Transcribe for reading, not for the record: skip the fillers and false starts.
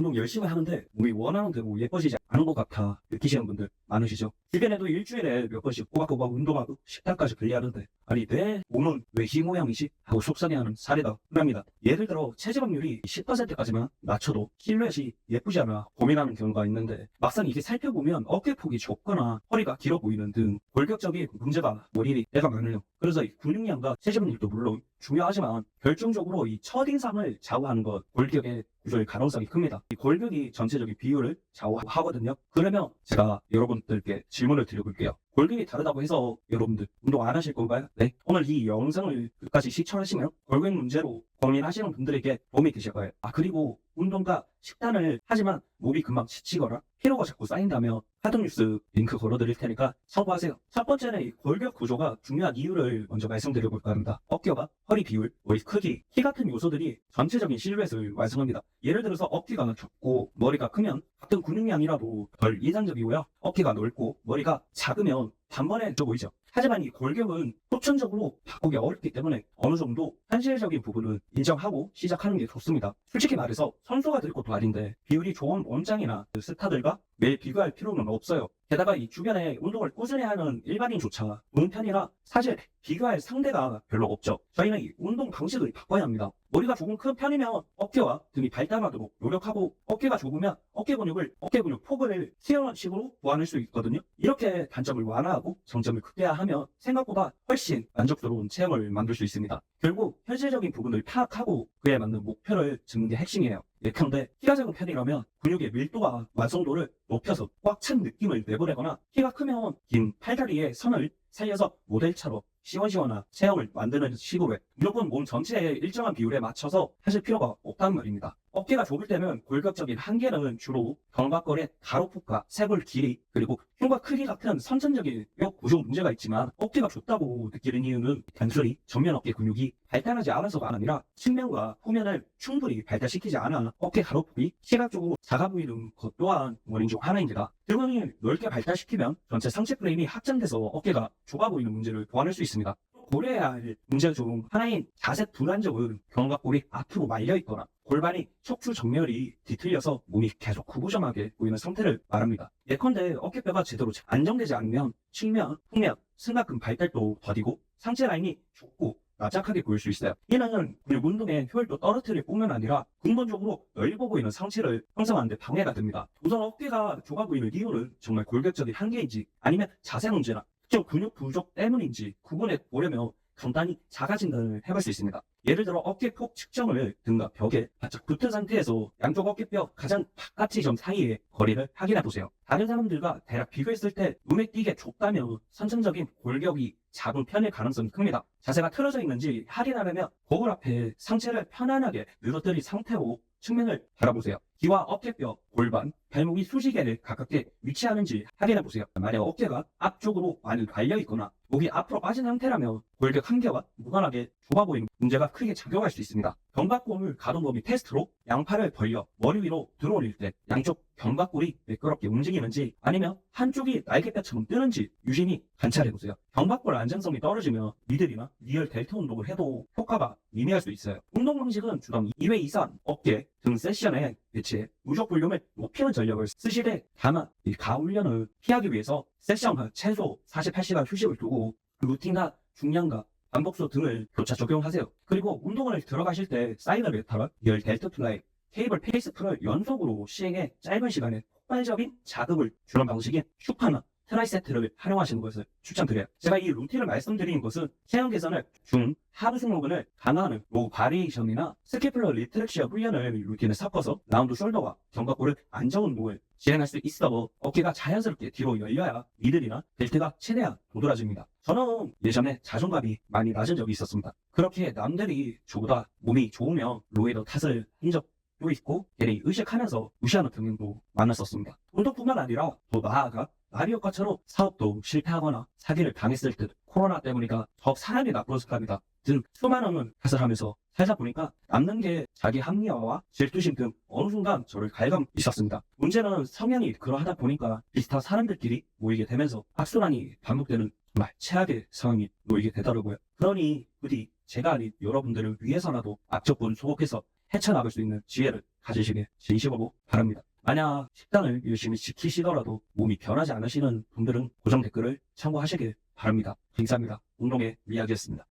운동 열심히 하는데 몸이 원하는 대로 예뻐지지 않은 것 같아 느끼시는 분들 많으시죠? 주변에도 일주일에 몇 번씩 꼬박꼬박 운동하고 식단까지 관리하는데 아니 내 몸은 왜 이 모양이지? 하고 속상해하는 사례가 흔합니다. 예를 들어 체지방률이 10%까지만 낮춰도 실루엣이 예쁘지 않아 고민하는 경우가 있는데 막상 이게 살펴보면 어깨폭이 좁거나 허리가 길어 보이는 등 골격적인 문제가 원인이 때가 많아요. 그래서 이 근육량과 체지방률도 물론 중요하지만 결정적으로 이 첫인상을 좌우하는 것 골격의 구조의 가능성이 큽니다. 이 골격이 전체적인 비율을 좌우하거든요. 그러면 제가 여러분들께 질문을 드려볼게요. 골격이 다르다고 해서 여러분들 운동 안 하실 건가요? 네. 오늘 이 영상을 끝까지 시청하시면 골격 문제로 고민하시는 분들에게 도움이 되실 거예요. 그리고 운동과 식단을 하지만 몸이 금방 지치거나 피로가 자꾸 쌓인다면 하드뉴스 링크 걸어드릴 테니까 참고하세요. 첫 번째는 이 골격 구조가 중요한 이유를 먼저 말씀드려볼까 합니다. 어깨와 허리 비율, 머리 크기, 키 같은 요소들이 전체적인 실루엣을 완성합니다. 예를 들어서 어깨가 좁고 머리가 크면 같은 근육량이라도 덜 인상적이고요. 어깨가 넓고 머리가 작으면 단번에 져 보이죠. 하지만 이 골격은 후천적으로 바꾸기 어렵기 때문에 어느 정도 현실적인 부분은 인정하고 시작하는 게 좋습니다. 솔직히 말해서 선수가 될 것도 아닌데 비율이 좋은 원장이나 스타들과 매일 비교할 필요는 없어요. 게다가 이 주변에 운동을 꾸준히 하는 일반인조차 운편이라 사실 비교할 상대가 별로 없죠. 저희는 이 운동 방식을 바꿔야 합니다. 머리가 조금 큰 편이면 어깨와 등이 발달하도록 노력하고 어깨가 좁으면 어깨 근육 폭을 수용한 식으로 보완할 수 있거든요. 이렇게 단점을 완화하고 장점을 극대화하면 생각보다 훨씬 만족스러운 체형을 만들 수 있습니다. 결국 현실적인 부분을 파악하고 그에 맞는 목표를 짓는 게 핵심이에요. 예컨대 키가 작은 편이라면 근육의 밀도와 완성도를 높여서 꽉 찬 느낌을 내보내거나 키가 크면 긴 팔다리의 선을 살려서 모델처럼 시원시원한 체형을 만드는 식으로 해. 무조건 몸 전체의 일정한 비율에 맞춰서 하실 필요가 없다는 말입니다. 어깨가 좁을 때는 골격적인 한계는 주로 견갑골의 가로폭과 쇄골 길이 그리고 흉과 크기 같은 선천적인 뼈 구조 문제가 있지만 어깨가 좁다고 느끼는 이유는 단순히 전면 어깨 근육이 발달하지 않아서가 아니라 측면과 후면을 충분히 발달시키지 않아 어깨 가로폭이 시각적으로 작아 보이는 것 또한 원인 중 하나입니다. 등을 넓게 발달시키면 전체 상체 프레임이 확장돼서 어깨가 좁아 보이는 문제를 보완할 수 있습니다. 고려해야 할 문제 중 하나인 자세 불안정은 견갑골이 앞으로 말려 있거나 골반이 척추 정렬이 뒤틀려서 몸이 계속 구부정하게 보이는 상태를 말합니다. 예컨대 어깨뼈가 제대로 안정되지 않으면 측면, 후면, 승가근 발달도 더디고 상체 라인이 좁고 납작하게 보일 수 있어요. 이는 근육 운동의 효율도 떨어뜨릴 뿐만 아니라 근본적으로 넓어 보이는 상체를 형성하는 데 방해가 됩니다. 우선 어깨가 좁아 보이는 이유는 정말 골격적인 한계인지 아니면 자세 문제나 특정 근육 부족 때문인지 구분해 보려면 간단히 자가 진단을 해볼 수 있습니다. 예를 들어 어깨폭 측정을 등과 벽에 바짝 붙은 상태에서 양쪽 어깨뼈 가장 바깥의 점 사이의 거리를 확인해 보세요. 다른 사람들과 대략 비교했을 때 눈에 띄게 좁다면 선천적인 골격이 작은 편일 가능성이 큽니다. 자세가 틀어져 있는지 확인하려면 거울 앞에 상체를 편안하게 늘어뜨린 상태로 측면을 바라보세요. 귀와 어깨뼈, 골반, 발목이 수직에 가깝게 위치하는지 확인해 보세요. 만약 어깨가 앞쪽으로 많이 갈려 있거나 목이 앞으로 빠진 상태라면 골격 한계와 무관하게 좁아 보이는 문제가 크게 작용할 수 있습니다. 견갑골 가동 범위 테스트로 양팔을 벌려 머리 위로 들어올릴 때 양쪽 견갑골이 매끄럽게 움직이는지 아니면 한쪽이 날개뼈처럼 뜨는지 유심히 관찰해 보세요. 견갑골 안정성이 떨어지면 미들이나 리얼 델트 운동을 해도 효과가 미미할 수 있어요. 운동 방식은 주당 2회 이상 어깨, 등 세션에 배치해 누적 볼륨을 높이는 전력을 쓰시되 다만 이 가훈련을 피하기 위해서 세션 최소 48시간 휴식을 두고 루틴과 중량과 반복수 등을 교차 적용하세요. 그리고 운동을 들어가실 때 사이드 메타럴, 리얼 델트 플라이, 테이블 페이스 풀을 연속으로 시행해 짧은 시간에 폭발적인 자극을 주는 방식인 슈퍼나 트라이세트를 활용하시는 것을 추천드려요. 제가 이 루틴을 말씀드리는 것은 체형 개선을 중 하부 승모근을 강화하는 로우 바리에이션이나 스키플러 리트렉시아 훈련을 루틴에 섞어서 라운드 숄더와 견갑골을 안정 운동을 진행할 수 있어 어깨가 자연스럽게 뒤로 열려야 미들이나 벨트가 최대한 도드라집니다. 저는 예전에 자존감이 많이 낮은 적이 있었습니다. 그렇게 남들이 저보다 몸이 좋으면 로에도 탓을 한 적도 있고 괜히 의식하면서 무시하는 경향도 많았었습니다. 운동뿐만 아니라 또 나아가 나비 효과처럼 사업도 실패하거나 사기를 당했을 때 코로나 때문이가 더 사람이 나쁘어질 합니다. 등 수많은 탓을 하면서 살다 보니까 남는 게 자기 합리화와 질투심 등 어느 순간 저를 갈감 있었습니다. 문제는 성향이 그러하다 보니까 비슷한 사람들끼리 모이게 되면서 악순환이 반복되는 정말 최악의 상황이 놓이게 되더라고요. 그러니 부디 제가 아닌 여러분들을 위해서라도 악조건 소복해서 헤쳐나갈 수 있는 지혜를 가지시길 진심으로 바랍니다. 만약 식단을 열심히 지키시더라도 몸이 변하지 않으시는 분들은 고정 댓글을 참고하시길 바랍니다. 감사합니다. 운동의 이야기였습니다.